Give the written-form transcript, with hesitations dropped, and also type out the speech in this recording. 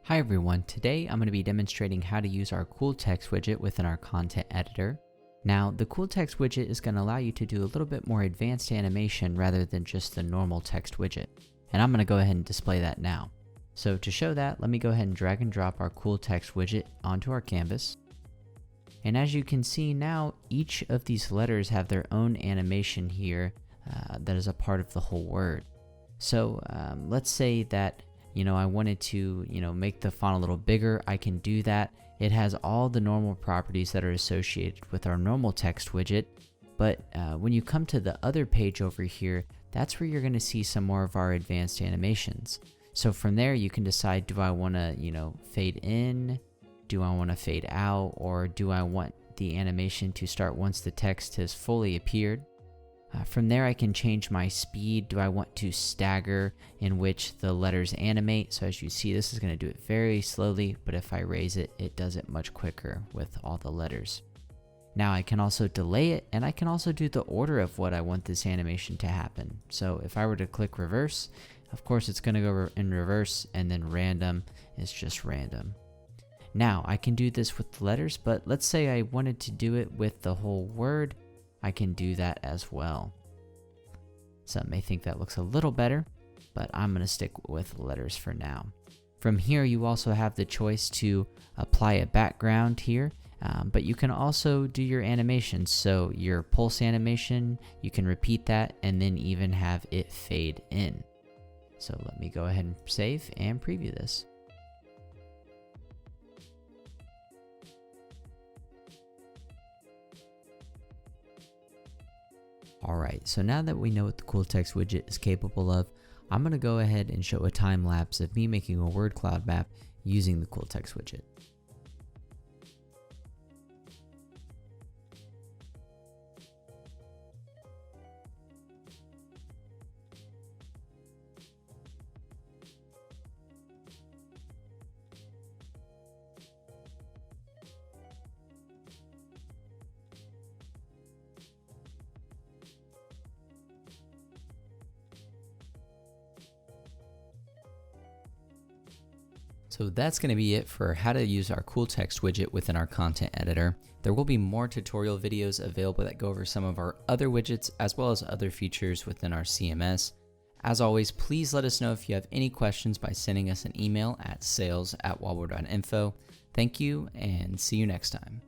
Hi everyone, today I'm going to be demonstrating how to use our cool text widget within our content editor. Now, the cool text widget is going to allow you to do a little bit more advanced animation rather than just the normal text widget. And I'm going to go ahead and display that now. So to show that, let me go ahead and drag and drop our cool text widget onto our canvas. And as you can see now, each of these letters have their own animation here that is a part of the whole word. So let's say that I wanted to, make the font a little bigger. I can do that. It has all the normal properties that are associated with our normal text widget. But when you come to the other page over here, that's where you're going to see some more of our advanced animations. So from there, you can decide, do I want to, fade in? Do I want to fade out? Or do I want the animation to start once the text has fully appeared? From there, I can change my speed. Do I want to stagger in which the letters animate? So as you see, this is going to do it very slowly, but if I raise it, it does it much quicker with all the letters. Now I can also delay it, and I can also do the order of what I want this animation to happen. So if I were to click reverse, of course it's going to go in reverse, and then random is just random. Now I can do this with the letters, but let's say I wanted to do it with the whole word. I can do that as well. Some may think that looks a little better, but I'm going to stick with letters for now. From here, you also have the choice to apply a background here, but you can also do your animations. So your pulse animation, you can repeat that and then even have it fade in. So let me go ahead and save and preview this. Alright, so now that we know what the cool text widget is capable of, I'm going to go ahead and show a time lapse of me making a word cloud map using the cool text widget. So that's going to be it for how to use our cool text widget within our content editor. There will be more tutorial videos available that go over some of our other widgets as well as other features within our CMS. As always, please let us know if you have any questions by sending us an email at sales@wallboard.info. Thank you and see you next time.